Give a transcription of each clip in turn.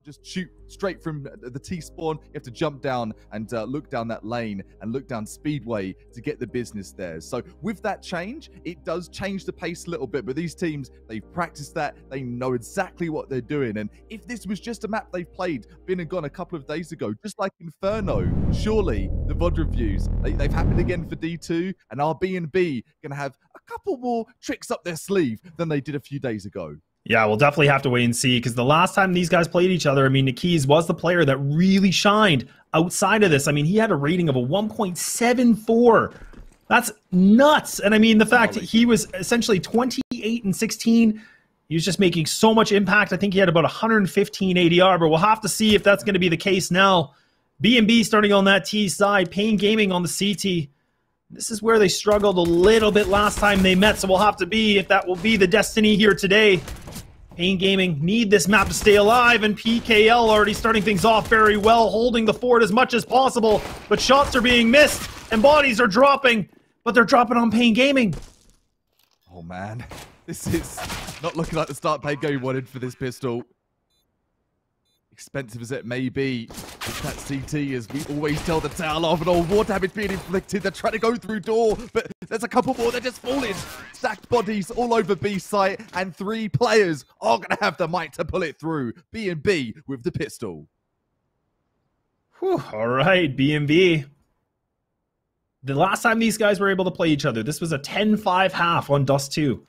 just shoot straight from the T-spawn. You have to jump down and look down that lane and look down Speedway to get the business there. So with that change, it does change the pace a little bit, but these teams, they've practiced that. They know exactly what they're doing. And if this was just a map they've played, been and gone a couple of days ago, just like Inferno, surely the VOD reviews, they've happened again for D2, and our B&B going to have a couple more tricks up their sleeve than they did a few days ago. Yeah, we'll definitely have to wait and see, because the last time these guys played each other, I mean, Nikiz was the player that really shined outside of this. I mean, he had a rating of a 1.74. That's nuts. And I mean, the fact that he was essentially 28 and 16, he was just making so much impact. I think he had about 115 ADR, but we'll have to see if that's going to be the case now. B&B starting on that T side, paiN Gaming on the CT. This is where they struggled a little bit last time they met, so we'll have to be if that will be the destiny here today. paiN Gaming need this map to stay alive, and PKL already starting things off very well, holding the fort as much as possible, but shots are being missed, and bodies are dropping, but they're dropping on paiN Gaming. Oh man, this is not looking like the start paiN Gaming wanted for this pistol. Expensive as it may be, it's that CT, as we always tell the tale of, an old war damage being inflicted. They're trying to go through door, but there's a couple more. They're just falling. Stacked bodies all over B site, and 3 players are going to have the might to pull it through. B&B with the pistol. Whew, all right, B&B. The last time these guys were able to play each other, this was a 10-5 half on Dust2.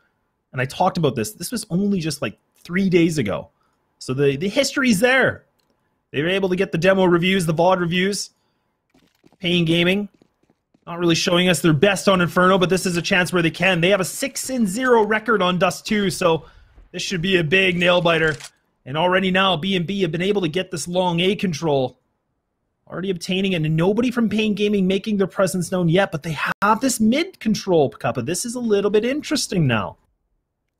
And I talked about this. This was only just like 3 days ago. So the history's there. They were able to get the demo reviews, the VOD reviews. paiN Gaming, not really showing us their best on Inferno, but this is a chance where they can. They have a 6-0 record on Dust2, so this should be a big nail-biter. And already now, B&B have been able to get this long A control. Already obtaining it, and nobody from paiN Gaming making their presence known yet, but they have this mid control, Kappa. This is a little bit interesting now.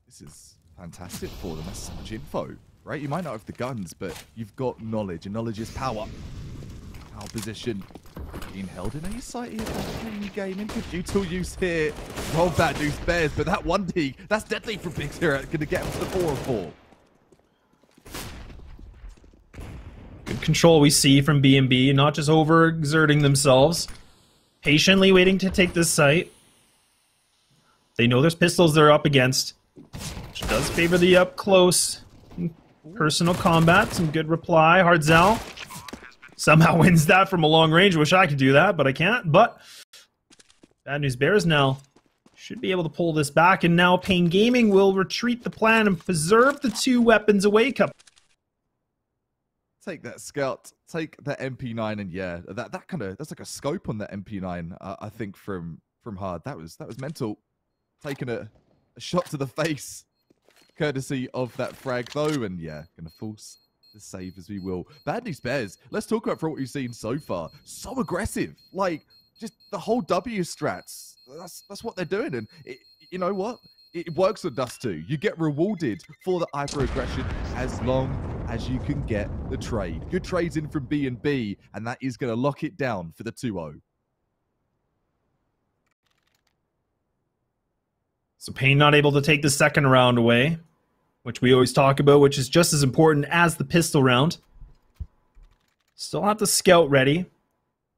This is fantastic for them. That's so much info. Right, you might not have the guns, but you've got knowledge, and knowledge is power. Our position being held in a site here by paiN Gaming. Good dual use here of that Deuce Bears, but that 1D, that's deadly for Big Zero. Going to get him to the 4-4. Good control we see from B&B, not just overexerting themselves. Patiently waiting to take this site. They know there's pistols they're up against, which does favor the up close. Personal combat, some good reply. Hardzell somehow wins that from a long range. Wish I could do that, but I can't. But Bad News Bears now should be able to pull this back, and now paiN Gaming will retreat the plan and preserve the 2 weapons away. Cup. Take that scout, take that MP9, and yeah, that kind of, that's like a scope on that MP9. I think from Hard, that was mental. Taking a shot to the face. Courtesy of that frag, though, and yeah, going to force the save as we will. Bad News Bears, let's talk about what we've seen so far. So aggressive. Like, just the whole W strats. That's what they're doing, and you know what? It works with Dust2. You get rewarded for the hyper-aggression as long as you can get the trade. Good trades in from B&B, and that is going to lock it down for the 2-0. So paiN not able to take the second round away, which we always talk about, which is just as important as the pistol round. Still have the scout ready.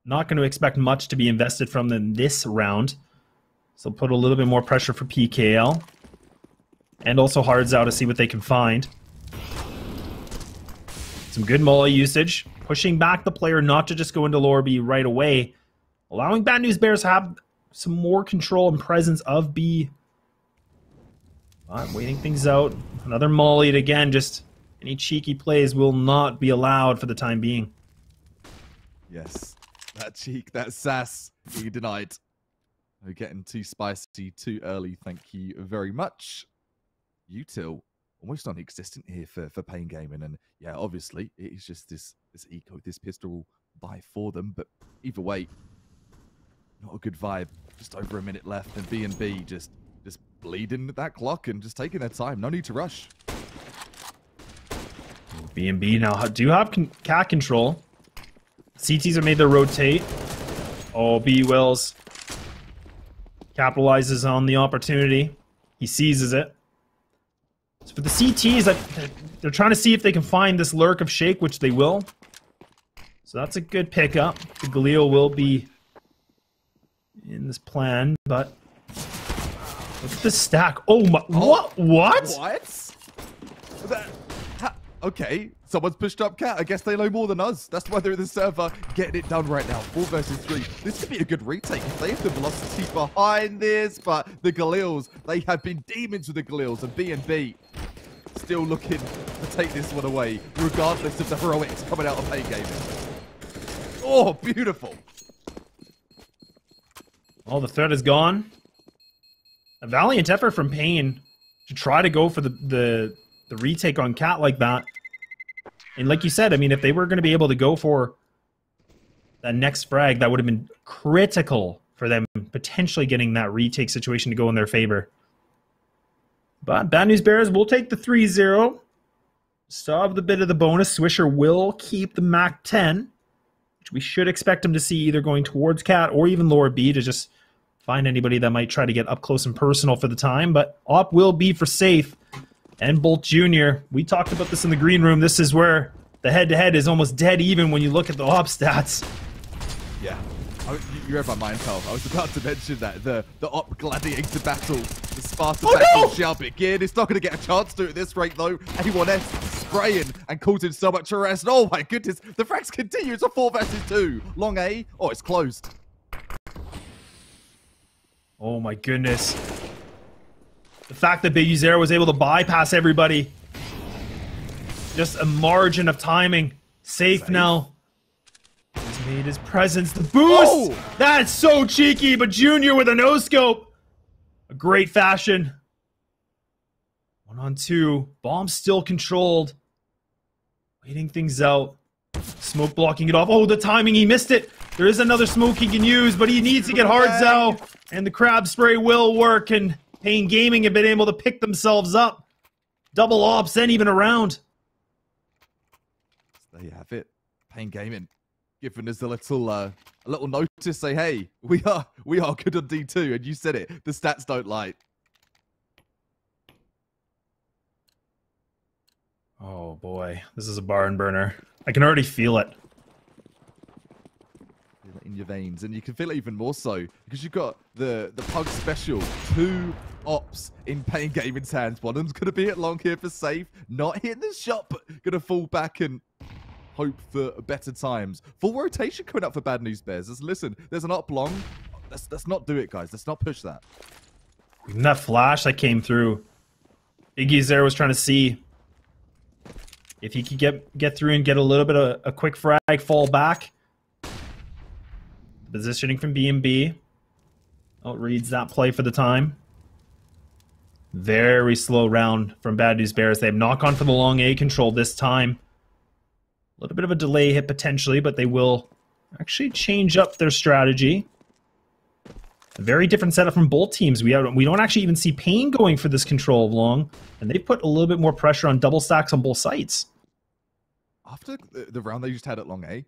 Not going to expect much to be invested from them this round. So put a little bit more pressure for PKL. And also Hardzell to see what they can find. Some good molly usage. Pushing back the player not to just go into lower B right away. Allowing Bad News Bears to have some more control and presence of B. Waiting things out. Another molly again. Just any cheeky plays will not be allowed for the time being. Yes, that cheek, that sass, he denied. We're getting too spicy too early. Thank you very much. Util almost non-existent here for paiN Gaming, and yeah, obviously it is just this eco, this pistol buy for them. But either way, not a good vibe. Just over a minute left, and B&B just bleeding that clock and just taking their time. No need to rush. B&B now do have cat control. CTs have made their rotate. Oh, B Wills capitalizes on the opportunity. He seizes it. So for the CTs, they're trying to see if they can find this lurk of Shake, which they will. So that's a good pickup. The Galil will be in this plan, but look at this stack. Oh my! What? What? Okay, someone's pushed up Cat. I guess they know more than us. That's why they're in the server getting it done right now. 4 versus 3. This could be a good retake if they have the velocity behind this. But the Galils, they have been demons with the Galils, and B&B still looking to take this one away, regardless of the heroics coming out of paiN Gaming. Oh, beautiful. Oh, the threat is gone. A valiant effort from paiN to try to go for the retake on Cat like that. And like you said, I mean, if they were going to be able to go for that next frag, that would have been critical for them potentially getting that retake situation to go in their favor. But Bad News Bears will take the 3-0. Still have the bit of the bonus. Swisher will keep the MAC 10, which we should expect him to see either going towards Cat or even lower B to just find anybody that might try to get up close and personal for the time. But Op will be for safe. And Bolt Jr., we talked about this in the green room. This is where the head-to-head is almost dead even when you look at the Op stats. Yeah. You read my mind, pal. I was about to mention that. The Op gladiator battle, the Sparta battle shall begin. It's not going to get a chance to at this rate, though. A1S spraying and causing so much arrest. Oh, my goodness. The frags continue. It's a 4 versus 2. Long A. Oh, it's closed. Oh, my goodness. The fact that Big Zero was able to bypass everybody. Just a margin of timing. Safe now. He's made his presence. The boost! Oh! That's so cheeky, but Junior with a no-scope. A great fashion. 1-on-2. Bomb still controlled. Waiting things out. Smoke blocking it off. Oh, the timing. He missed it. There is another smoke he can use, but he needs to get hard Zao. And the crab spray will work, and paiN Gaming have been able to pick themselves up. Double ops and even around. There you have it. paiN Gaming giving us a little notice. Say, hey, we are good on D2, and you said it. The stats don't lie. Oh boy, this is a barn burner. I can already feel it. In your veins, and you can feel it even more so because you've got the Pug special. 2 ops in paiN Gaming's hands. One of them's going to be at long here for safe, not hitting the shot, but going to fall back and hope for better times. Full rotation coming up for Bad News Bears. Listen, there's an op long. Let's not do it, guys. Let's not push that. Even that flash that came through, Iggy's there was trying to see if he could get through and get a little bit of a quick frag, fall back. Positioning from B&B. Outreads that play for the time. Very slow round from Bad News Bears. They have knock-on for the long A control this time. A little bit of a delay hit potentially, but they will actually change up their strategy. A very different setup from both teams. We don't actually even see paiN going for this control of long, and they put a little bit more pressure on double stacks on both sides. After the round they just had at long A,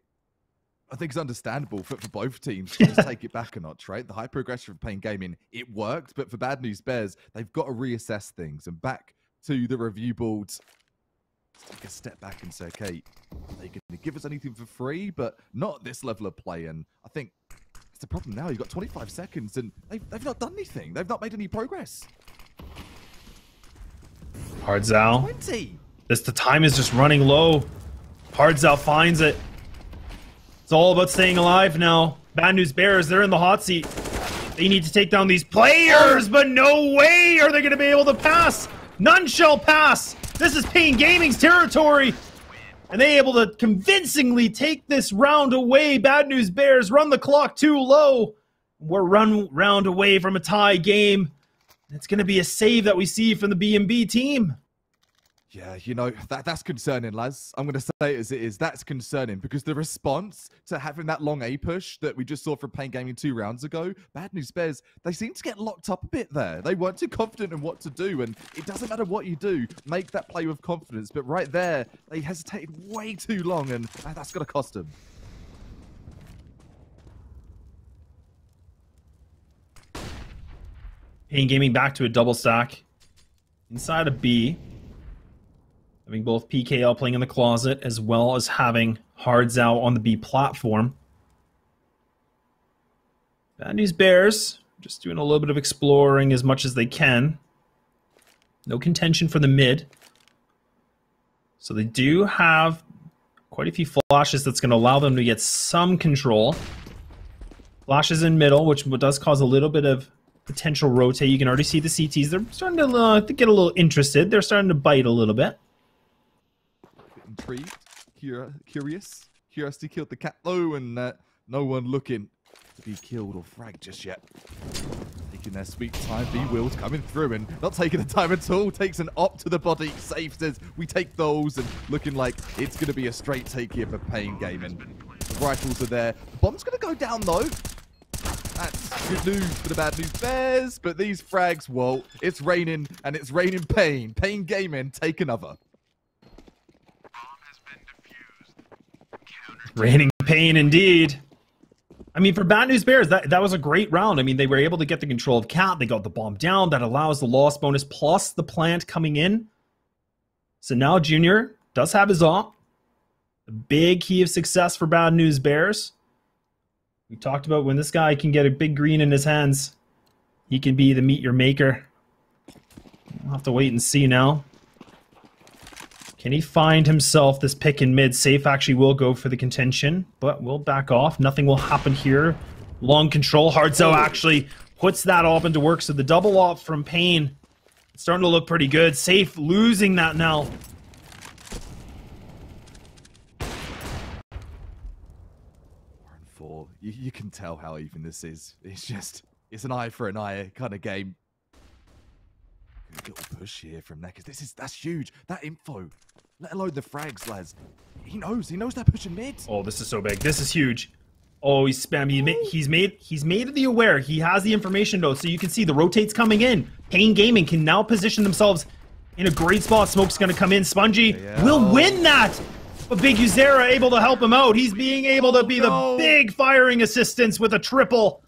I think it's understandable for both teams to just take it back a notch, right? The high progression of paiN Gaming, it worked, but for Bad News Bears, they've got to reassess things and back to the review boards. Let's take a step back and say, okay, they can give us anything for free, but not this level of play. And I think it's the problem now. You've got 25 seconds and they've not done anything. They've not made any progress. Hard Zao. 20. The time is just running low. Hard Zao finds it. It's all about staying alive now. Bad News Bears, they're in the hot seat. They need to take down these players, but no way are they going to be able to pass. None shall pass. This is paiN Gaming's territory. And they able to convincingly take this round away. Bad News Bears run the clock too low. We're one round away from a tie game. It's going to be a save that we see from the B&B team. Yeah, you know, that's concerning, lads. I'm going to say it as it is. That's concerning because the response to having that long A push that we just saw from paiN Gaming 2 rounds ago, Bad News Bears, they seem to get locked up a bit there. They weren't too confident in what to do, and it doesn't matter what you do. Make that play with confidence. But right there, they hesitated way too long, and that's going to cost them. paiN Gaming back to a double stack. Inside of B. Having both PKL playing in the closet as well as having Hards out on the B platform. Bad News Bears just doing a little bit of exploring as much as they can. No contention for the mid. So they do have quite a few flashes that's going to allow them to get some control. Flashes in middle, which does cause a little bit of potential rotate. You can already see the CTs. They're starting to get a little interested. They're starting to bite a little bit. Intrigued, curiosity killed the cat though, and no one looking to be killed or fragged just yet. Taking their sweet time, B-Will's coming through and not taking the time at all. Takes an op to the body. Safe says, we take those, and looking like it's going to be a straight take here for paiN Gaming. The rifles are there. The bomb's going to go down though. That's good news for the Bad News Bears, but these frags, well, it's raining, and it's raining paiN. paiN Gaming, take another. Raining paiN indeed. I mean, for Bad News Bears, that was a great round. I mean, they were able to get the control of Cat. They got the bomb down. That allows the loss bonus plus the plant coming in. So now Junior does have his op. A big key of success for Bad News Bears. We talked about when this guy can get a big green in his hands, he can be the meet your maker. We'll have to wait and see now. Can he find himself this pick in mid? Safe actually will go for the contention, but we'll back off. Nothing will happen here. Long control. Hardzo actually puts that op into work. So the double op from paiN, it's starting to look pretty good. Safe losing that now. You can tell how even this is. It's an eye for an eye kind of game. Good little push here from there, because that's huge. That info, let alone the frags, lads. He knows they're pushing mid. Oh, this is so big. This is huge. Oh, he's spammy. He's made the aware. He has the information though, so you can see the rotates coming in. paiN Gaming can now position themselves in a great spot. Smoke's gonna come in. Spongy will win that. But Big Uzera able to help him out. He's being able to be the big firing assistance with a triple.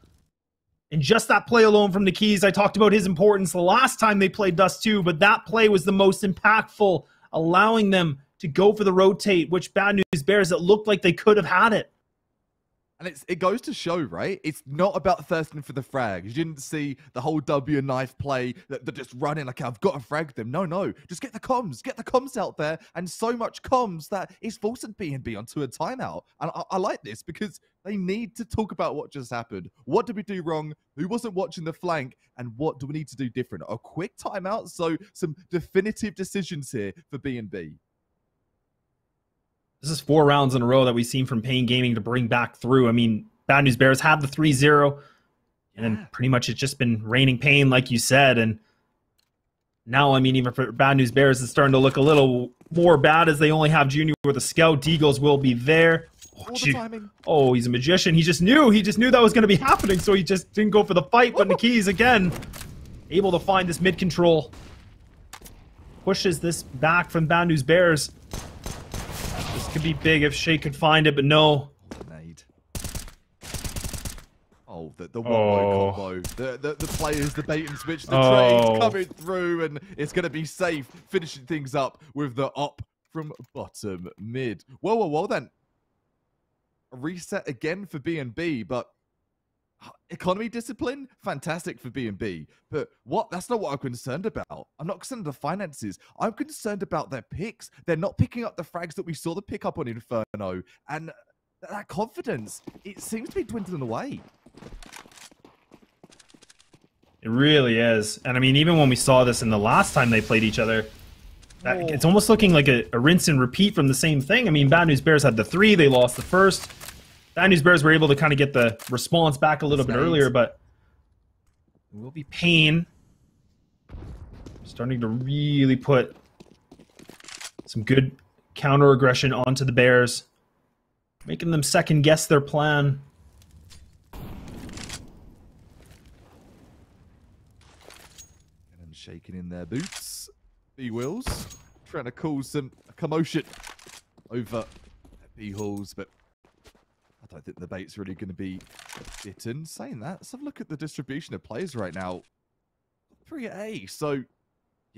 And just that play alone from the Keys, I talked about his importance the last time they played Dust2, but that play was the most impactful, allowing them to go for the rotate, which Bad News Bears, it looked like they could have had it. And it goes to show, right? It's not about thirsting for the frag. You didn't see the whole W knife play that they're just running like, I've got to frag them. No. Just get the comms out there. And so much comms that it's forcing BNB onto a timeout. And I like this because they need to talk about what just happened. What did we do wrong? Who wasn't watching the flank? And what do we need to do different? A quick timeout. So some definitive decisions here for BNB. This is 4 rounds in a row that we've seen from paiN Gaming to bring back through. I mean, Bad News Bears have the 3-0, and then pretty much it's just been raining paiN, like you said. And now, I mean, even for Bad News Bears, it's starting to look a little more bad as they only have Junior with a scout. Deagles will be there. Oh, he's a magician. He just knew that was going to be happening, so he just didn't go for the fight. But Nikis, again, able to find this mid-control. Pushes this back from Bad News Bears. This could be big if Shay could find it, but no. Oh, the one-low combo. The players, the bait and switch, the trades coming through, and it's going to be safe, finishing things up with the op from bottom mid. Whoa, then. A reset again for BNB, but economy discipline, fantastic for BNB. But that's not what I'm concerned about. I'm not concerned with the finances. I'm concerned about their picks. They're not picking up the frags that we saw the pick up on Inferno. And that confidence, it seems to be dwindling away. It really is. And I mean, even when we saw this in the last time they played each other, it's almost looking like a rinse and repeat from the same thing. I mean, Bad News Bears had the 3, they lost the first. Bad News Bears were able to kind of get the response back a little bit earlier, but it will be paiN. Starting to really put some good counter aggression onto the Bears, making them second guess their plan. And shaking in their boots. B-Wills trying to cause some commotion over B-Halls, but I don't think the bait's really going to be bitten. Saying that, let's have a look at the distribution of players right now. 3 at A, so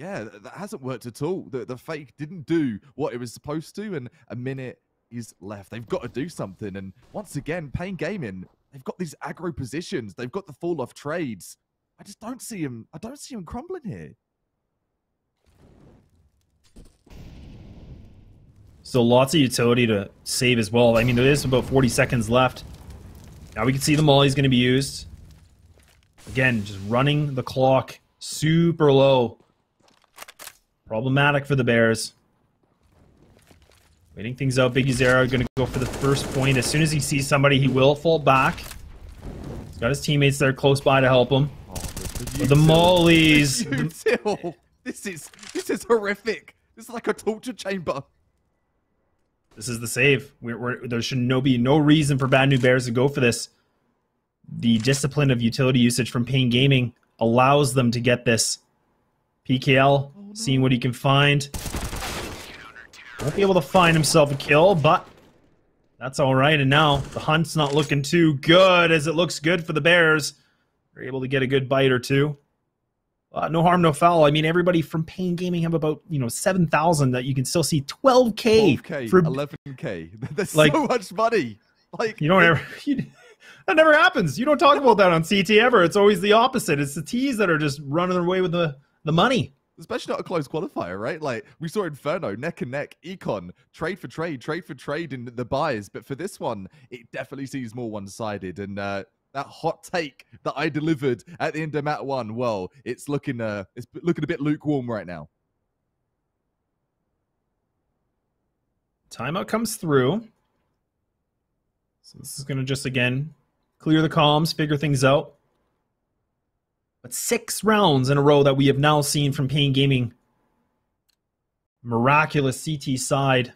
Yeah, that hasn't worked at all. The fake didn't do what it was supposed to, and a minute is left. They've got to do something. And once again, paiN Gaming, they've got these aggro positions. They've got the fall off trades. I just don't see him. I don't see him crumbling here. So lots of utility to save as well. I mean, there is about 40 seconds left. Now we can see the molly's going to be used. Again, just running the clock super low. Problematic for the Bears. Waiting things out. Big Uzera going to go for the first point. As soon as he sees somebody, he will fall back. He's got his teammates there close by to help him. Oh, the mollies. This is horrific. This is like a torture chamber. This is the save. There should be no reason for Bad News Bears to go for this. The discipline of utility usage from paiN Gaming allows them to get this. PKL, seeing what he can find. Won't be able to find himself a kill, but that's all right. And now the hunt's not looking too good, as it looks good for the Bears. They're able to get a good bite or two. No harm, no foul. I mean, everybody from paiN Gaming have about 7,000 that you can still see. 12K for 11K. That's like, so much money. Like you don't ever. That never happens. You don't talk about that on CT ever. It's always the opposite. It's the T's that are just running away with the money. Especially not a close qualifier, right? Like, we saw Inferno, neck and neck, Econ, trade for trade in the buys. But for this one, it definitely seems more one-sided. And that hot take that I delivered at the end of Mat 1, well, it's looking a bit lukewarm right now. Timeout comes through. So this is going to just, again, clear the comms, figure things out. But 6 rounds in a row that we have now seen from paiN Gaming. Miraculous CT side.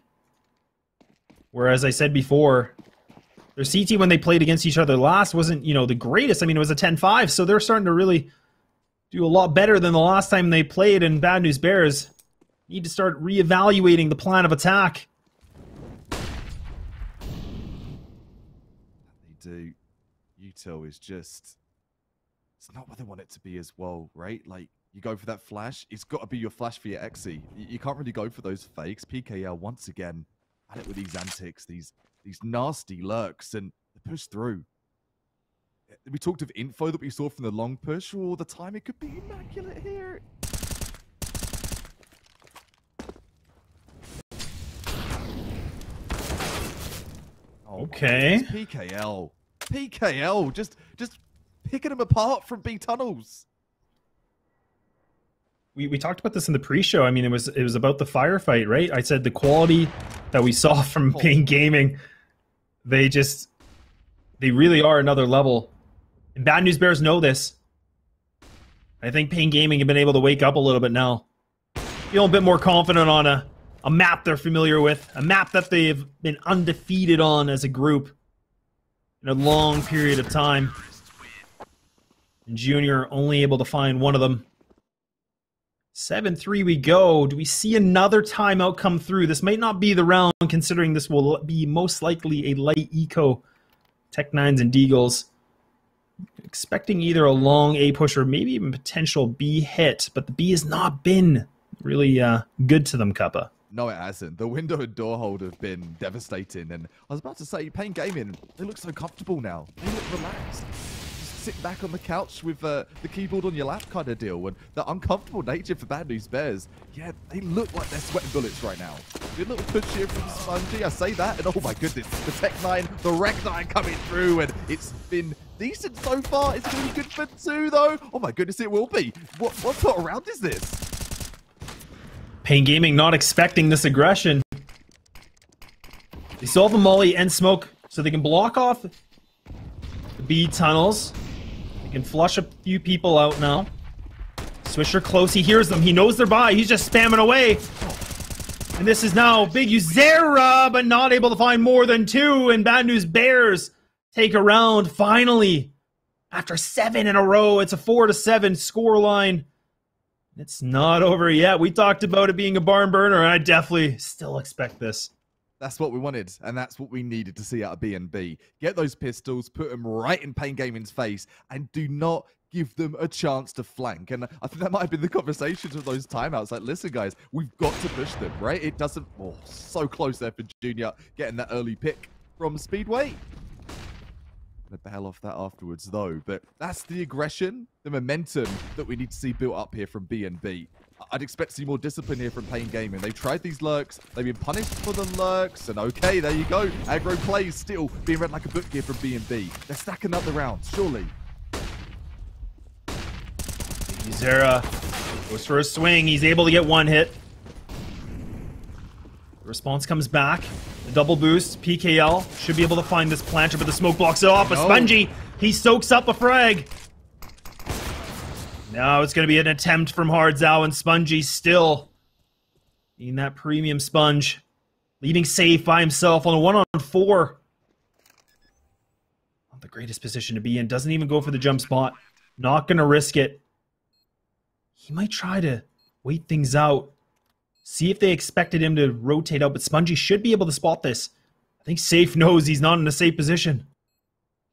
Whereas I said before, their CT when they played against each other last wasn't, the greatest. I mean, it was a 10-5, so they're starting to really do a lot better than the last time they played, and Bad News Bears need to start reevaluating the plan of attack. They do. Util is just... It's not what they want it to be as well, right? Like, you go for that flash, it's got to be your flash for your Xe. You can't really go for those fakes. PKL, once again, at it with these antics, these nasty lurks, and they push through. We talked of info that we saw from the long push, or the time it could be immaculate here. Oh, okay. PKL, just picking them apart from B tunnels. We talked about this in the pre-show. I mean, it was about the firefight, right? I said the quality that we saw from paiN Gaming, they really are another level. And Bad News Bears know this. I think paiN Gaming have been able to wake up a little bit now. Feel a bit more confident on a map they're familiar with, a map that they've been undefeated on as a group in a long period of time. And Junior only able to find one of them. 7-3 we go. Do we see another timeout come through? This might not be the round, considering this will be most likely a light eco. Tech 9s and Deagles. Expecting either a long A push or maybe even potential B hit, but the B has not been really good to them, Kappa. No, it hasn't. The window and door hold have been devastating. And I was about to say, paiN Gaming, they look so comfortable now. They look relaxed. Sit back on the couch with the keyboard on your lap kind of deal, and the uncomfortable nature for Bad News Bears, yeah, they look like they're sweating bullets right now. Good little push here from Spongy, I say that, and oh my goodness, the Tech 9, the Rec 9 coming through, and it's been decent so far. It's going to be good for 2, though. Oh my goodness, it will be. What sort of round is this? paiN Gaming not expecting this aggression. They still have a molly and smoke, so they can block off the B tunnels. They can flush a few people out now. Swisher close, he hears them, he knows they're by, he's just spamming away. And this is now Big Uzera, but not able to find more than 2, and Bad News Bears take a round finally. After 7 in a row, it's a 4-7 scoreline. It's not over yet. We talked about it being a barn burner, and I definitely still expect this. That's what we wanted, and that's what we needed to see out of BNB. Get those pistols, put them right in paiN Gaming's face, and do not give them a chance to flank. And I think that might have been the conversations of those timeouts. Like, listen, guys, we've got to push them, right? It doesn't... Oh, so close there for Junior getting that early pick from Speedway. Gonna bail off that afterwards, though. But that's the aggression, the momentum that we need to see built up here from BNB. I'd expect to see more discipline here from paiN Gaming. They've tried these lurks. They've been punished for the lurks. And okay, there you go. Aggro plays still being read like a book here from BNB. They're stacking up the rounds, surely. Zera goes for a swing. He's able to get one hit. The response comes back. The double boost. PKL should be able to find this planter, but the smoke blocks it off. But Spongy, he soaks up a frag. Now it's going to be an attempt from Hardzao, and Spongy still being that premium sponge. Leaving safe by himself on a 1-on-4. Not the greatest position to be in. Doesn't even go for the jump spot. Not going to risk it. He might try to wait things out. See if they expected him to rotate out, but Spongy should be able to spot this. I think Safe knows he's not in a safe position.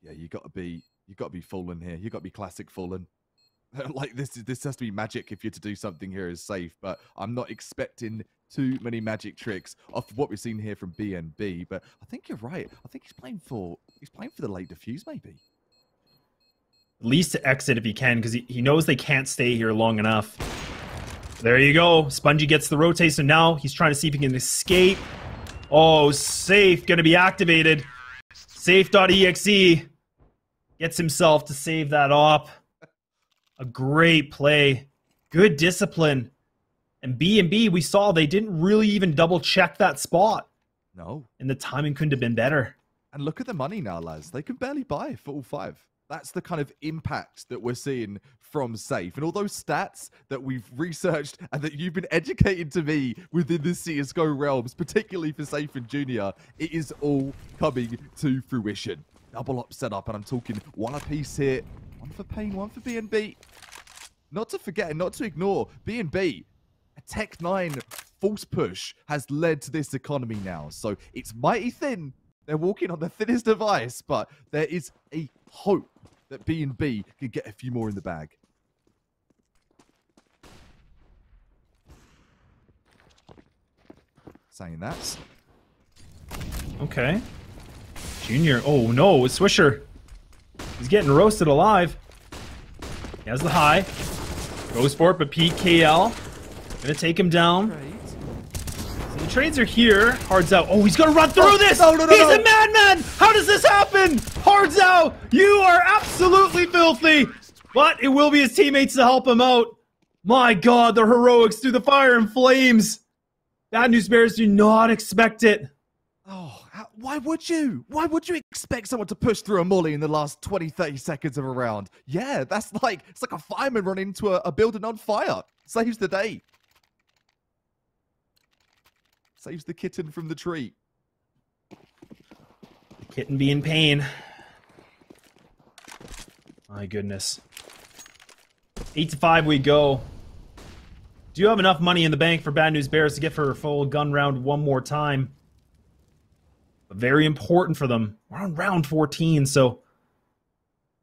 Yeah, you got to be Fallen here. You got to be classic Fallen. Like this has to be magic if you're to do something here as Safe, but I'm not expecting too many magic tricks off of what we've seen here from BNB. But I think you're right. I think he's playing for the late defuse, maybe. At least to exit if he can, because he knows they can't stay here long enough. There you go. Spongy gets the rotate, so now he's trying to see if he can escape. Oh, Safe going to be activated. Safe.exe gets himself to save that op. A great play. Good discipline. And B&B, we saw they didn't really even double check that spot. No. And the timing couldn't have been better. And look at the money now, lads. They can barely buy for all 5. That's the kind of impact that we're seeing from Safe. And all those stats that we've researched and that you've been educated to me within the CSGO realms, particularly for Safe and Junior, it is all coming to fruition. Double up setup, and I'm talking one apiece here. One for paiN, one for BNB. Not to forget and not to ignore, BNB, a Tech 9 false push has led to this economy now. So it's mighty thin. They're walking on the thinnest of ice, but there is a hope that BNB can get a few more in the bag. Saying that. Okay. Junior. Oh no, it's Swisher. He's getting roasted alive. He has the high. Goes for it, but PKL gonna take him down. So the trades are here. Hardzao. Oh, he's gonna run through this! No, he's a madman! How does this happen? Hardzao, you are absolutely filthy! But it will be his teammates to help him out. My god, the heroics through the fire and flames. Bad News Bears do not expect it. Oh, why would you? Why would you expect someone to push through a molly in the last 20, 30 seconds of a round? Yeah, it's like a fireman running into a building on fire. Saves the day. Saves the kitten from the tree. The kitten be in pain. My goodness. 8-5 we go. Do you have enough money in the bank for Bad News Bears to get for a full gun round one more time? Very important for them. We're on round 14, so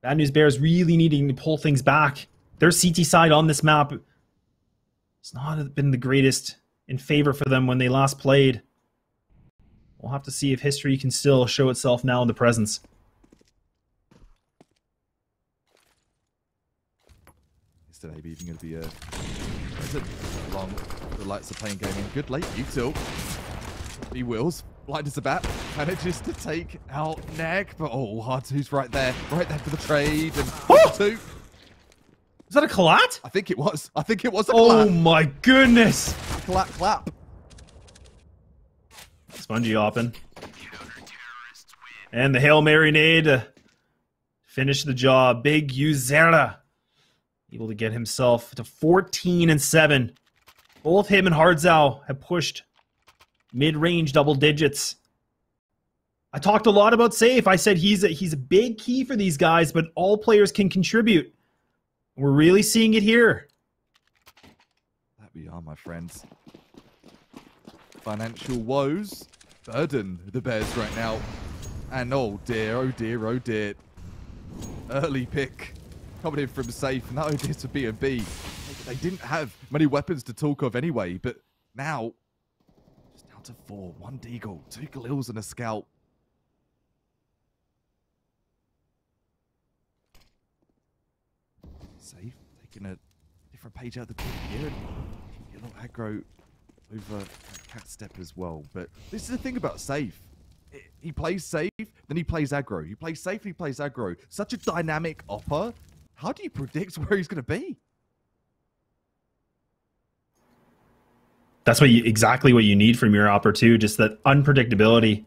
Bad News Bears really needing to pull things back. Their CT side on this map, it's not been the greatest in favor for them when they last played. We'll have to see if history can still show itself now in the presence. Is today even going to be long the lights are playing gaming? Good late util. He wills. Blind as a bat, manages to take out Neg, but oh, Hard2's right there for the trade, and two. Is that a collat? I think it was a collat. Oh my goodness! Clap. Spongy hopping. And the Hail Mary nade to finish the job. Big Uzera able to get himself to 14-7. Both him and Hardzao have pushed mid-range double digits. I talked a lot about Safe. I said he's a big key for these guys, but all players can contribute. We're really seeing it here. That we are, my friends. Financial woes burden the Bears right now. And oh dear. Early pick coming in from safe, and that idea to B&B. They didn't have many weapons to talk of anyway, but now, just down to 4. 1 Deagle, 2 Galils and a Scout. Safe, taking a different page out of the book here, and a little aggro over Cat Step as well. But this is the thing about Safe. He plays safe, then he plays aggro. He plays safe, he plays aggro. Such a dynamic opper. How do you predict where he's going to be? That's exactly what you need from your opper too, just that unpredictability.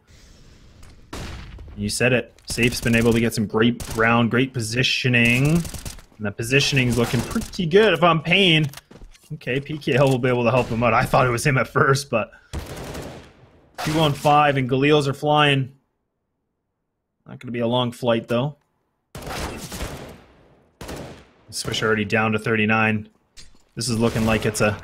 You said it. Safe's been able to get some great ground, great positioning. And that positioning is looking pretty good if I'm paiN. Okay, PKL will be able to help him out. I thought it was him at first, but 2 on 5 and Galils are flying. Not going to be a long flight though. Swish already down to 39. This is looking like it's a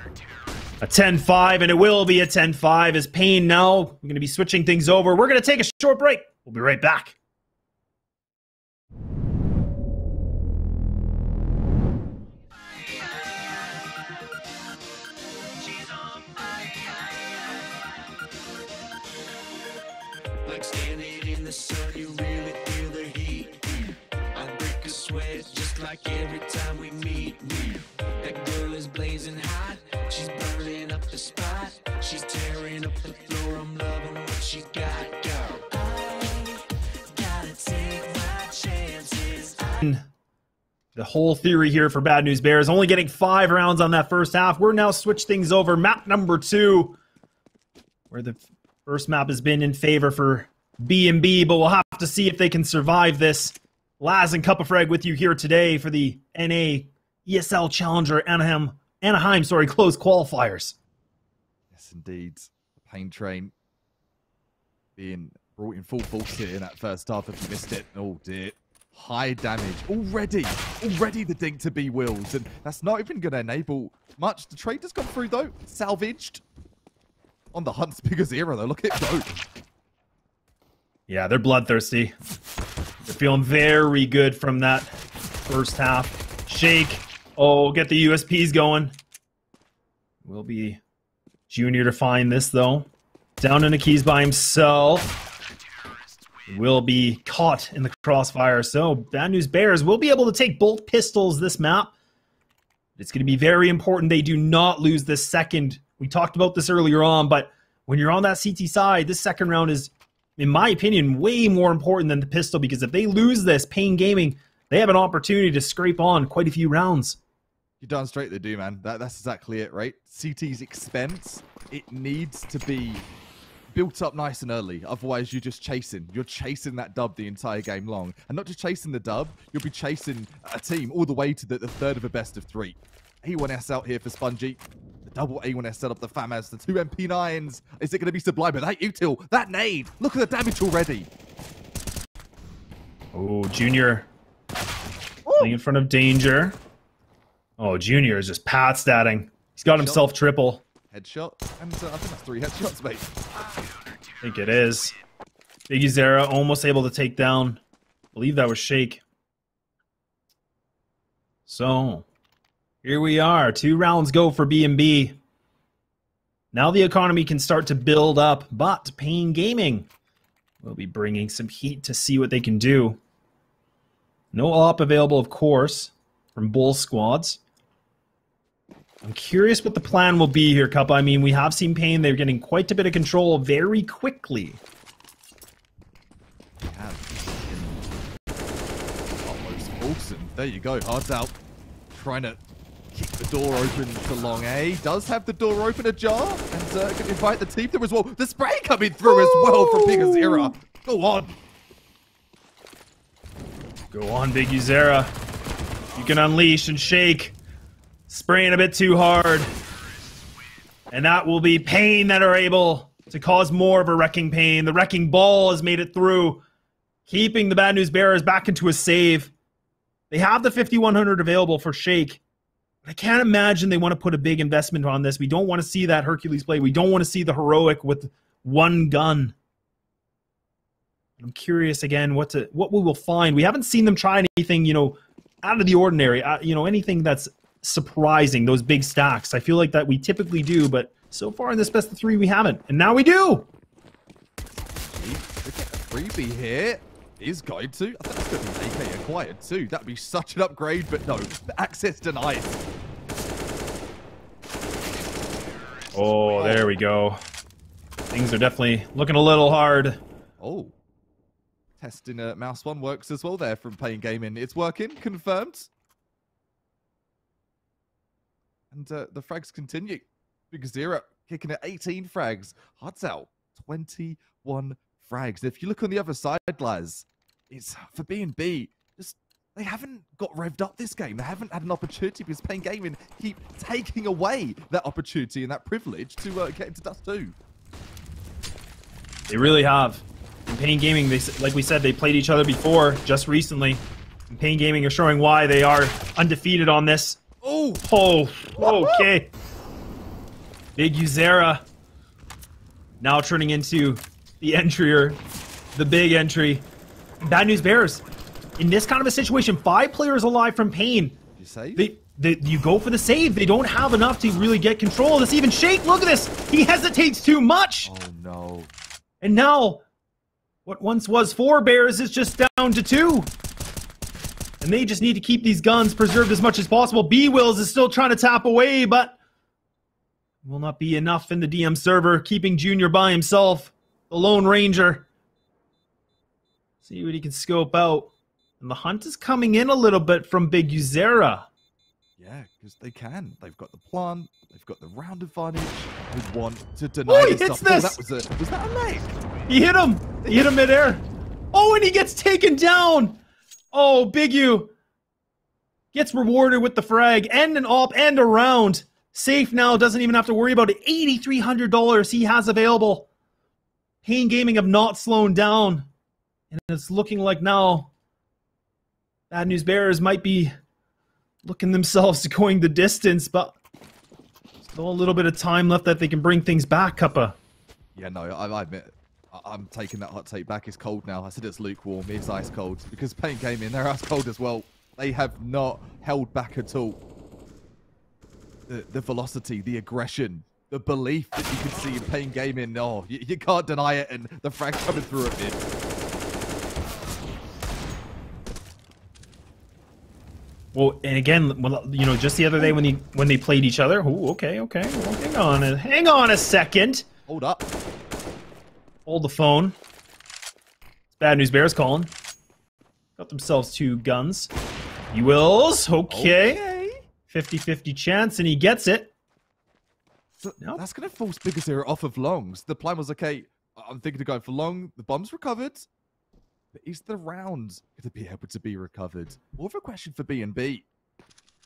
10-5, and it will be a 10-5 as paiN now. We're going to be switching things over. We're going to take a short break. We'll be right back. Like standing in the sun, you really feel the heat. I break a sweat just like every time we meet. That girl is blazing hot, she's burning up the spot. She's tearing up the floor, I'm loving what she got. Go. I gotta take my chances. The whole theory here for Bad News Bears, only getting 5 rounds on that first half. We're now switch things over. Map number 2, where the first map has been in favor for B&B, but we'll have to see if they can survive this. Laz and Cupafrag with you here today for the NA ESL Challenger Anaheim closed qualifiers. Yes, indeed. The paiN train being brought in full force here in that first half if you missed it. Oh dear. High damage. Already the dink to be Wills, and that's not even going to enable much. The trade has gone through though. Salvaged. On the hunt's biggest era though. Look at it go. Yeah, they're bloodthirsty. They're feeling very good from that first half. Shake. Oh, get the USPs going. Will be Junior to find this, though. Down in the keys by himself. Will be caught in the crossfire. So, Bad News Bears will be able to take both pistols this map. It's going to be very important they do not lose this second. We talked about this earlier on, but when you're on that CT side, this second round is, in my opinion, way more important than the pistol, because if they lose this, paiN Gaming, they have an opportunity to scrape on quite a few rounds. You're darn straight they do, man. That's exactly it, right? CT's expense, it needs to be built up nice and early. Otherwise, you're just chasing. You're chasing that dub the entire game long. And not just chasing the dub, you'll be chasing a team all the way to the third of a best of 3. A1S out here for Spongy. The double A1S set up the FAMAS, the 2 MP9s. Is it going to be Sublime? But that util, that nade. Look at the damage already. Oh, Junior playing in front of Danger. Oh, Junior is just pat-statting. He's got himself triple. Headshot, and I think that's 3 headshots, mate. I think it is. Biggie Zera almost able to take down. I believe that was Shake. So, here we are. 2 rounds go for B&B. Now the economy can start to build up, but paiN Gaming will be bringing some heat to see what they can do. No op available, of course, from both squads. I'm curious what the plan will be here, Cup. I mean, we have seen paiN. They're getting quite a bit of control very quickly. Awesome. There you go. Hearts out. Trying to keep the door open to Long A. Does have the door open ajar. And can invite the team through as well. The spray coming through as well from Big Azera. Go on. Go on, Big Uzera. You can unleash and shake. Spraying a bit too hard. And that will be paiN that are able to cause more of a wrecking pain. The wrecking ball has made it through, keeping the Bad News Bearers back into a save. They have the 5100 available for Shake. I can't imagine they want to put a big investment on this. We don't want to see that Hercules play. We don't want to see the heroic with one gun. I'm curious again what we will find. We haven't seen them try anything, you know, out of the ordinary. You know, anything that's surprising, those big stacks. I feel like that we typically do, but so far in this best of 3, we haven't. And now we do! Freebie here is going to. I think that's going to be AK acquired too. That'd be such an upgrade, but no. The access denied. Oh, there we go. Things are definitely looking a little hard. Oh. Testing mouse 1 works as well there from paiN Gaming. It's working, confirmed. And the frags continue. Big Zero kicking at 18 frags. Hearts out 21 frags. If you look on the other side, Laz, it's for B&B. Just they haven't got revved up this game. They haven't had an opportunity because paiN Gaming keep taking away that opportunity and that privilege to get into Dust2. They really have. In paiN Gaming, they, like we said, they played each other before, just recently. And paiN Gaming are showing why they are undefeated on this. Oh! Okay. Big Uzera now turning into the entryer, the big entry. Bad News Bears. In this kind of a situation, 5 players alive from paiN. You save? You go for the save. They don't have enough to really get control of this. Even Shake, look at this. He hesitates too much. Oh, no. And now, what once was 4 Bears is just down to 2. And they just need to keep these guns preserved as much as possible. B-Wills is still trying to tap away, but will not be enough in the DM server, keeping Junior by himself. The Lone Ranger. See what he can scope out. And the hunt is coming in a little bit from Big Uzera. Yeah, because they can. They've got the plan. They've got the round advantage. They want to deny he this hits stuff. this! Oh, was that a leg? He hit him. He hit him midair. Oh, and he gets taken down. Oh, Big U gets rewarded with the frag and an op and a round. Safe now, doesn't even have to worry about it. $8,300 he has available. paiN Gaming have not slowed down. And it's looking like now Bad News Bears might be looking themselves going the distance, but still a little bit of time left that they can bring things back, Cuppa. Yeah, no, I admit, I'm taking that hot take back. It's cold now. I said it's lukewarm. It's ice cold. Because paiN Gaming, they're ice cold as well. They have not held back at all. The velocity, the aggression, the belief that you can see in paiN Gaming. Oh, you can't deny it. And the frag coming through a bit. Well, and again, you know, just the other day when they played each other. Oh, okay. Well, hang on a second. Hold up. Hold the phone. It's Bad News Bears calling. Got themselves 2 guns. He wills. Okay. 50-50 chance, and he gets it. So that's going to force Big Zero off of longs. The plan was, okay, I'm thinking of going for long. The bomb's recovered. But is the round going to be able to be recovered? More of a question for B&B.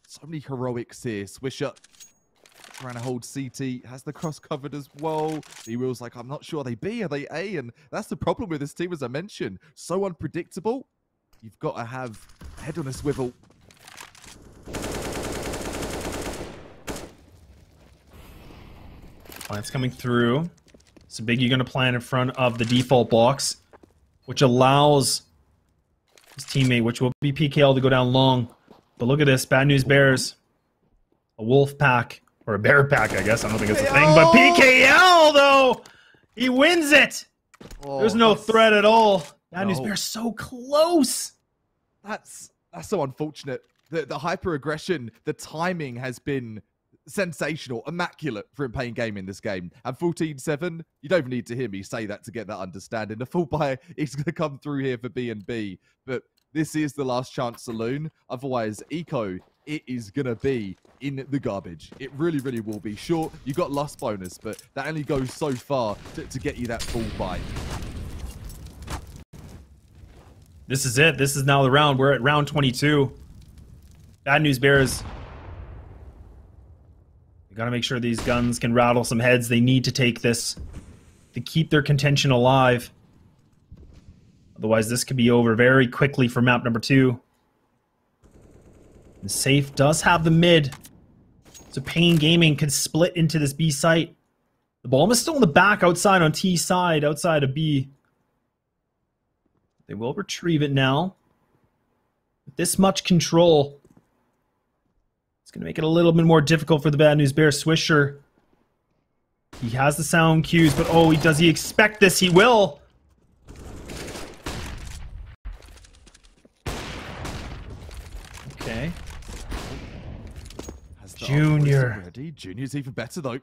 So many heroics here. Swisher trying to hold CT. Has the cross covered as well. B-Will's like, I'm not sure. Are they B? Are they A? And that's the problem with this team, as I mentioned. So unpredictable. You've got to have head on a swivel. Plant's coming through. So Biggie going to plant in front of the default box, which allows his teammate, which will be PKL, to go down long. But look at this. Bad News Bears. A wolf pack. Or a bear pack, I guess. I don't think it's a thing. But PKL, though! He wins it! Oh, there's no threat at all. Bad News Bears so close. That's so unfortunate. The hyper-aggression, the timing has been sensational, immaculate from paiN Gaming in this game. And 14-7, you don't even need to hear me say that to get that understanding. The full buy is going to come through here for B&B, but this is the last chance saloon. Otherwise, Eco, it is going to be in the garbage. It really, really will be. Sure, you got loss bonus, but that only goes so far to get you that full buy. This is it. This is now the round. We're at round 22. Bad News Bears. We got to make sure these guns can rattle some heads. They need to take this to keep their contention alive. Otherwise, this could be over very quickly for map number 2. And Safe does have the mid. So paiN Gaming could split into this B site. The bomb is still in the back outside on T side, outside of B. They will retrieve it now. this much control, it's going to make it a little bit more difficult for the Bad News Bears. Swisher, he has the sound cues, but oh, does he expect this? He will. Okay. Junior. Junior's even better though.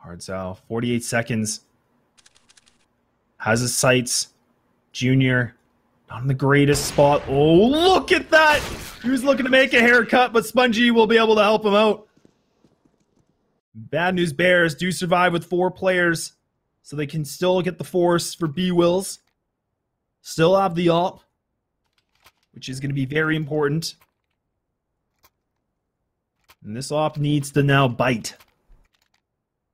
Hardzao, 48 seconds. Has his sights. Junior, not in the greatest spot. Oh, look at that! He was looking to make a haircut, but Spongy will be able to help him out. Bad News Bears do survive with 4 players, so they can still get the force for B-Wills. Still have the op, which is going to be very important. And this op needs to now bite.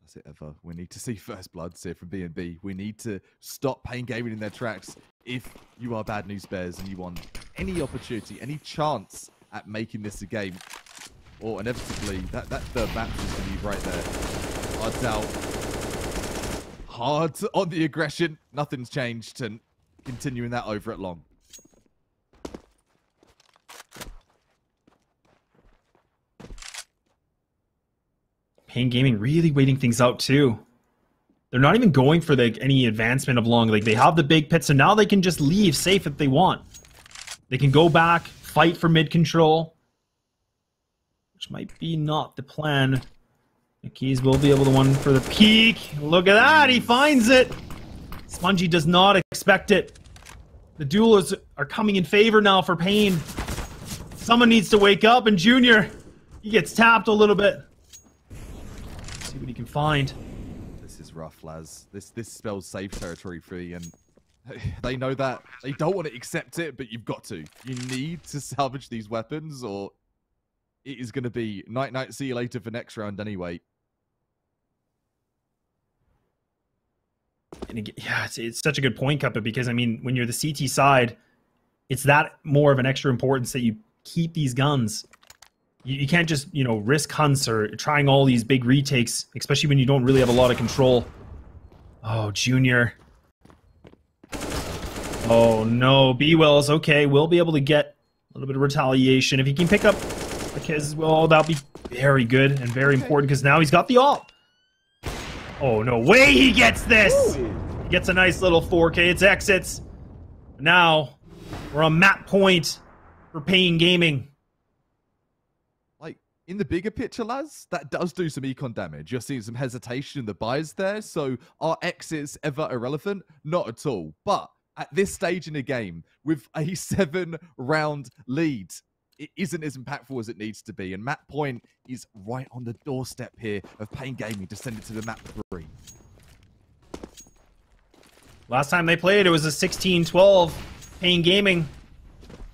That's it, Ever. We need to see first bloods here from B&B. We need to stop paiN Gaming in their tracks. If you are Bad News Bears and you want any opportunity, any chance at making this a game, or inevitably, that third match is going to be right there. Hard out. Hard on the aggression. Nothing's changed, and continuing that over at long. paiN Gaming really waiting things out too. They're not even going for any advancement of long. Like, they have the big pit, so now they can just leave safe if they want. They can go back, fight for mid control, which might be not the plan. The Keys will be able to one for the peak. Look at that, he finds it. Spongy does not expect it. The duelists are coming in favor now for paiN. Someone needs to wake up, and Junior, he gets tapped a little bit. Let's see what he can find. This is rough, Laz. This spells safe territory for you, and they know that. They don't want to accept it, but you've got to. You need to salvage these weapons, or it is going to be night-night, see you later for next round anyway. And again, yeah, it's such a good point, Cuppa, because, I mean, when you're the CT side, it's that more of an extra importance that you keep these guns. You can't just, you know, risk hunts or trying all these big retakes, especially when you don't really have a lot of control. Oh, Junior. Oh, no. B-Wells, okay, we'll be able to get a little bit of retaliation. If he can pick up the kids, well, that'll be very good and very important, because now he's got the ult. Oh, no way he gets this! He gets a nice little 4K. It's exits. Now, we're on map point for paiN Gaming. Like, in the bigger picture, Laz, that does do some econ damage. You're seeing some hesitation in the buys there, so are exits ever irrelevant? Not at all. But at this stage in the game, with a 7-round lead, it isn't as impactful as it needs to be. And map point is right on the doorstep here of paiN Gaming to send it to the map 3. Last time they played, it was a 16-12. paiN Gaming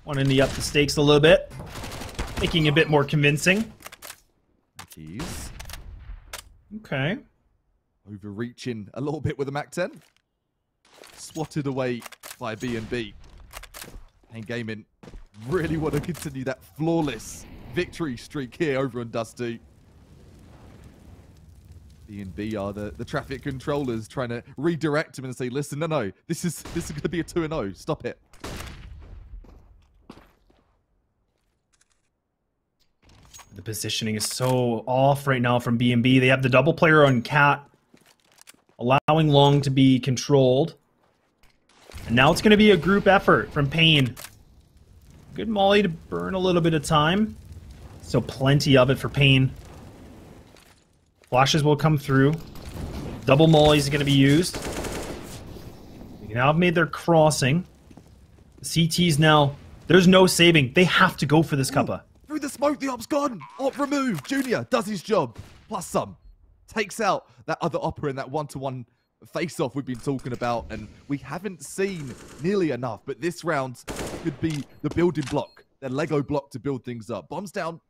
wanting to up the stakes a little bit, making it a bit more convincing. Keys. Okay. Overreaching a little bit with the Mac-10. Swatted away by B&B. paiN Gaming really want to continue that flawless victory streak here over on Dust2. B&B are the traffic controllers trying to redirect him and say, listen, no, this is going to be a 2-0. Stop it. The positioning is so off right now from B&B. They have the double player on Cat, allowing long to be controlled. And now it's going to be a group effort from paiN. Good molly to burn a little bit of time. So plenty of it for paiN. Flashes will come through. Double mollies are going to be used. They now have made their crossing. The CTs now, there's no saving. They have to go for this, Cuppa. Through the smoke, the op's gone. Op removed. Junior does his job. Plus some. Takes out that other opera in that one-to-one face-off we've been talking about, and we haven't seen nearly enough, but this round could be the building block, the Lego block to build things up. Bombs down,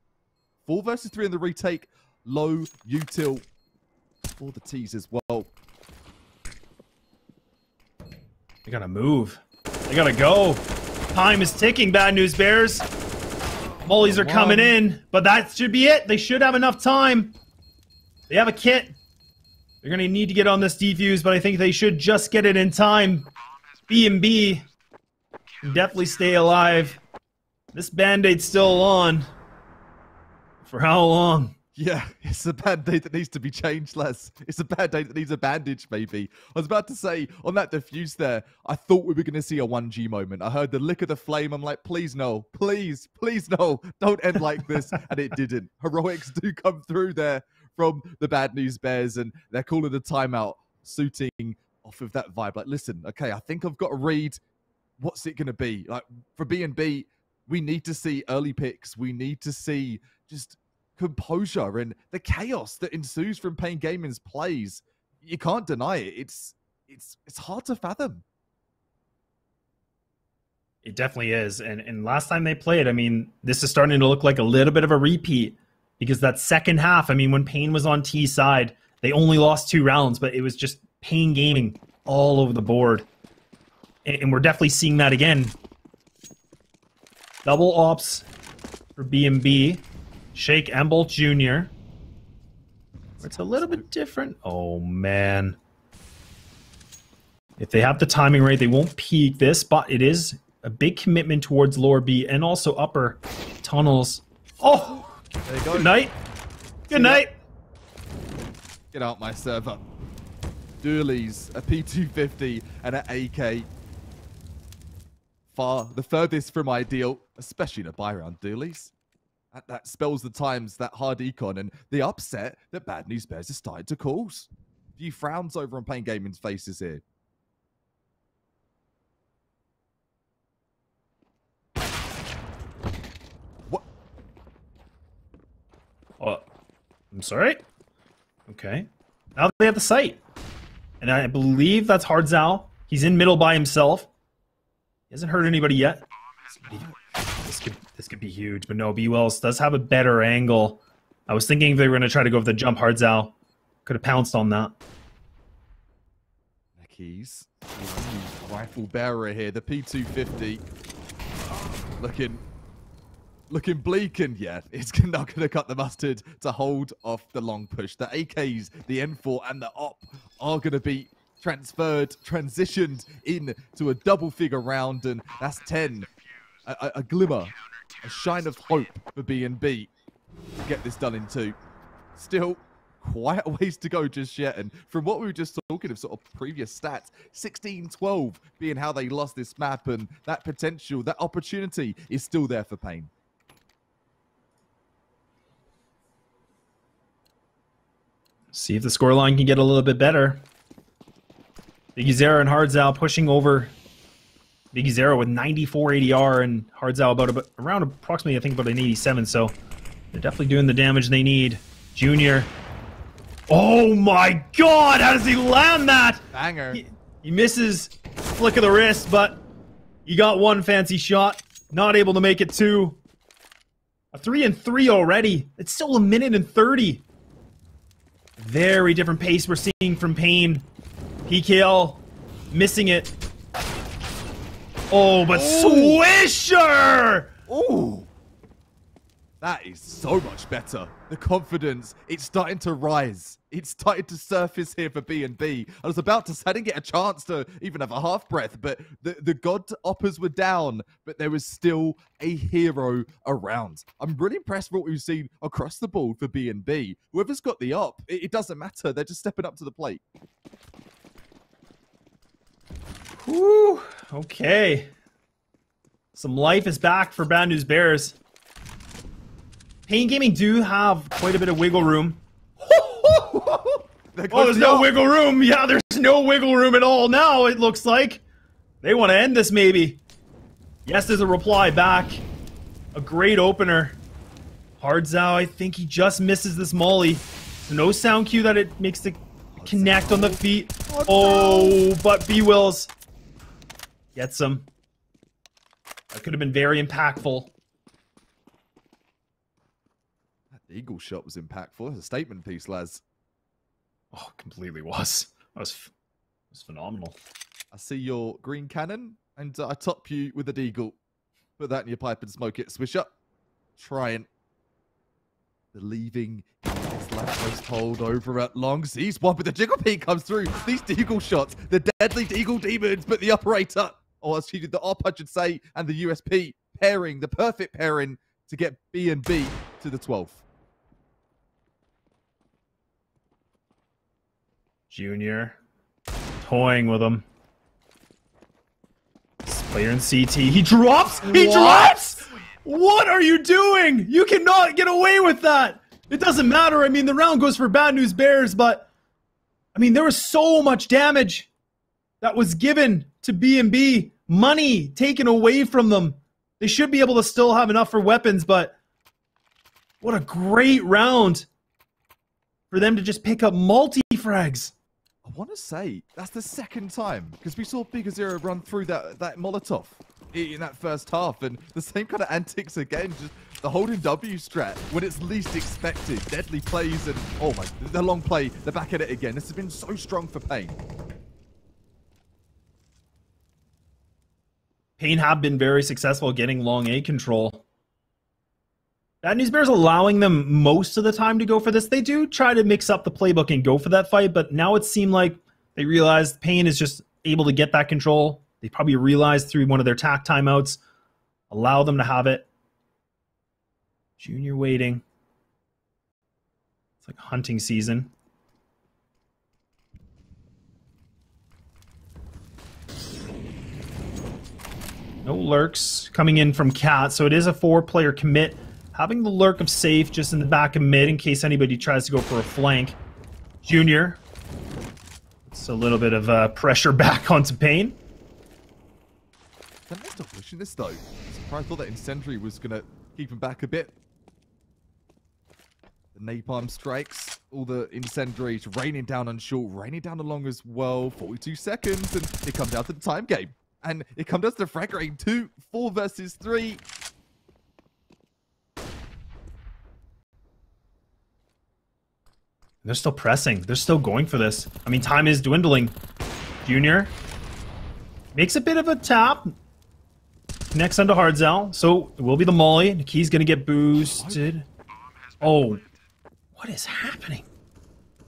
4 versus 3 in the retake, low util for the T's as well. They gotta move. They gotta go. Time is ticking, Bad News Bears. Mollies are coming in, but that should be it. They should have enough time. They have a kit. They're going to need to get on this defuse, but I think they should just get it in time. B&B Definitely stay alive. This band-aid's still on. For how long? Yeah, it's a band-aid that needs to be changed, Les. It's a band-aid that needs a bandage, maybe. I was about to say, on that defuse there, I thought we were going to see a 1G moment. I heard the lick of the flame. I'm like, please no. Please, please no. Don't end like this. And it didn't. Heroics do come through there from the Bad News Bears, and they're calling a timeout, suiting off of that vibe. Like, listen, okay, I think I've got to read. What's it going to be? Like, for B&B, we need to see early picks. We need to see just composure and the chaos that ensues from paiN Gaming's plays. You can't deny it. It's hard to fathom. It definitely is. And last time they played, I mean, this is starting to look like a little bit of a repeat, because that second half, I mean, when paiN was on T side, they only lost 2 rounds, but it was just paiN Gaming all over the board. And we're definitely seeing that again. Double ops for B&B. Shake Embolt Jr. It's a little bit different. Oh, man. If they have the timing right, they won't peek this, but it is a big commitment towards lower B and also upper tunnels. Oh! There you go. Good night. Good night. Get out my server. Doolies, a P250 and an AK. Far the furthest from ideal, especially in a buy round, Doolies. That spells the times, that hard econ, and the upset that Bad News Bears has started to cause. A few frowns over on paiN Gaming's faces here. What? Oh, I'm sorry? Okay. Now they have the site. And I believe that's Hardzao. He's in middle by himself. He hasn't hurt anybody yet. This could be huge, but no, B-Wells does have a better angle. I was thinking if they were going to try to go for the jump Hardzao. Could have pounced on that. Keys. Rifle bearer here, the P250. Looking bleak, and yeah, it's not going to cut the mustard to hold off the long push. The AKs, the N4, and the OP are going to be transitioned into a double-figure round, and that's 10. A glimmer, a shine of hope for B&B to get this done in 2. Still quite a ways to go just yet, and from what we were just talking of sort of previous stats, 16-12 being how they lost this map, and that potential, that opportunity is still there for paiN. See if the scoreline can get a little bit better. Biggie Zera and Hardzao pushing over. Biggie Zera with 94 ADR and Hardzao about around approximately, I think, about an 87. So they're definitely doing the damage they need. Junior. Oh my God! How does he land that? Banger. He misses. Flick of the wrist, but he got 1 fancy shot. Not able to make it 2. A 3-3 already. It's still 1 minute and 30. Very different pace we're seeing from paiN. PKL missing it. Oh, but Swisher! Ooh. That is so much better. The confidence, it's starting to rise. It's starting to surface here for B&B. I was about to say, I didn't get a chance to even have a half breath, but the God Oppers were down, but there was still a hero around. I'm really impressed with what we've seen across the board for B&B. Whoever's got the op, it doesn't matter. They're just stepping up to the plate. Whew. Okay. Some life is back for Bad News Bears. paiN Gaming do have quite a bit of wiggle room. Oh, there's no wiggle room. Yeah, there's no wiggle room at all now, it looks like. They want to end this, maybe. Yes, there's a reply back. A great opener. Hardzao, I think he just misses this molly. So no sound cue that it makes the connect on the feet. Oh, but B-Wills gets him. That could have been very impactful. That eagle shot was impactful. It's a statement piece, lads. Oh, completely was. That was phenomenal. I see your green cannon, and I top you with an eagle. Put that in your pipe and smoke it. Swish up. Trying. Believing in this lamppost hold over at long seas. One, but the jiggle peak comes through. These deagle shots, the deadly deagle demons, but the operator. or excuse me, the op, I should say, and the USP pairing, the perfect pairing to get B&B to the 12th. Junior toying with him. This player in CT. He drops! He drops! What are you doing? You cannot get away with that! It doesn't matter. I mean, the round goes for Bad News Bears, but I mean, there was so much damage that was given to B&B. Money taken away from them. They should be able to still have enough for weapons, but what a great round for them to just pick up multi-frags. I want to say that's the second time, because we saw Big Zero run through that Molotov in that first half, and the same kind of antics again, just the holding W strat when it's least expected. Deadly plays and, oh my, the long play, they're back at it again. This has been so strong for paiN. paiN have been very successful getting long A control. Bad News Bears allowing them most of the time to go for this. They do try to mix up the playbook and go for that fight, but now it seemed like they realized paiN is just able to get that control. They probably realized through one of their tack timeouts, allow them to have it. Junior waiting. It's like hunting season. No lurks coming in from Cat, so it is a 4-player commit. Having the lurk of safe just in the back of mid in case anybody tries to go for a flank. Junior. It's a little bit of pressure back onto paiN. They're not pushing this though. I thought that Incendiary was going to keep him back a bit. The napalm strikes, all the incendiaries raining down on short, raining down along as well. 42 seconds, and it comes down to the time game. And it comes down to the frag rate 2, 4 versus 3. They're still pressing. They're still going for this. I mean, time is dwindling. Junior makes a bit of a tap. Connects onto Hardzel. So it will be the molly. The key's going to get boosted. Oh, what is happening?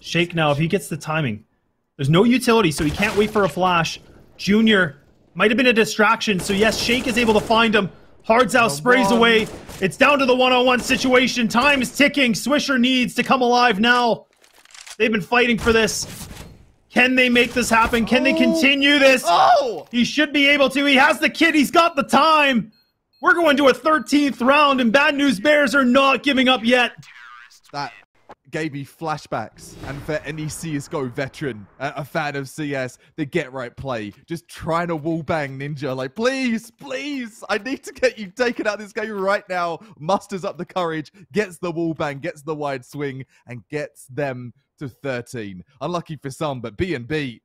Shake now if he gets the timing. There's no utility, so he can't wait for a flash. Junior might have been a distraction. So yes, Shake is able to find him. Hardzel sprays away. It's down to the one-on-one situation. Time is ticking. Swisher needs to come alive now. They've been fighting for this. Can they make this happen? Can they continue this? Oh! He should be able to. He has the kit. He's got the time. We're going to a 13th round, and Bad News Bears are not giving up yet. That gave me flashbacks. And for any CSGO veteran, a fan of CS, the get right play, just trying to wallbang Ninja. Like, please, please, I need to get you taken out of this game right now. Musters up the courage, gets the wallbang, gets the wide swing, and gets them to 13. Unlucky for some, but B&B,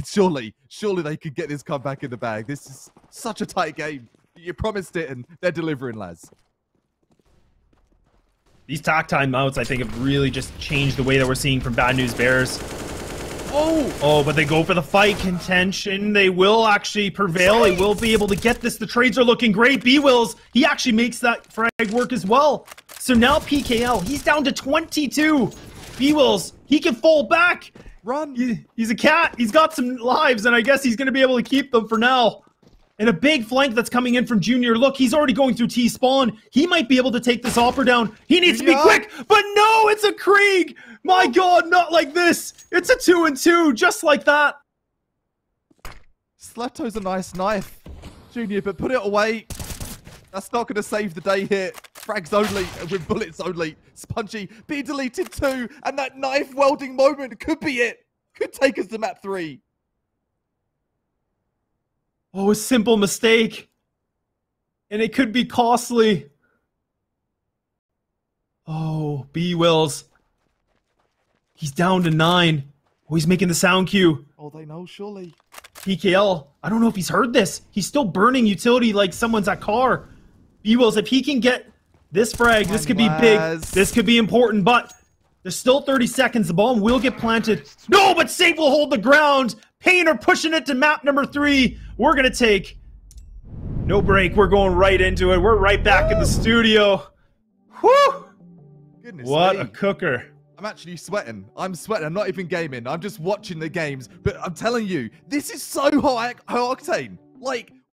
surely they could get this comeback in the bag. This is such a tight game. You promised it, and they're delivering, lads. These tack timeouts, I think, have really just changed the way that we're seeing from Bad News Bears. Oh, but they go for the fight contention. They will actually prevail. They will be able to get this. The trades are looking great. B-Wills, he actually makes that frag work as well. So now PKL, he's down to 22. B-Wills, he can fall back. Run. He's a cat. He's got some lives, and I guess he's going to be able to keep them for now. And a big flank that's coming in from Junior. Look, he's already going through T-spawn. He might be able to take this opera down. He needs to be quick, but no, it's a Krieg. My God, not like this. It's a 2-2, just like that. Sleto's a nice knife, Junior, but put it away. That's not going to save the day here. Frags only, with bullets only. Spongy being deleted too, and that knife welding moment could be it. Could take us to map 3. Oh, a simple mistake. And it could be costly. Oh, B-Wills. He's down to 9. Oh, he's making the sound cue. Oh, they know, surely. PKL, I don't know if he's heard this. He's still burning utility like someone's at car. B-Wills, if he can get this frag, this could be big. This could be important, but there's still 30 seconds. The bomb will get planted. No, but Safe will hold the ground. paiN are pushing it to map number 3. We're going to take no break. We're going right into it. We're right back in the studio. Whew! Goodness what me. a cooker. I'm actually sweating. I'm sweating. I'm not even gaming. I'm just watching the games. But I'm telling you, this is so high octane. Like,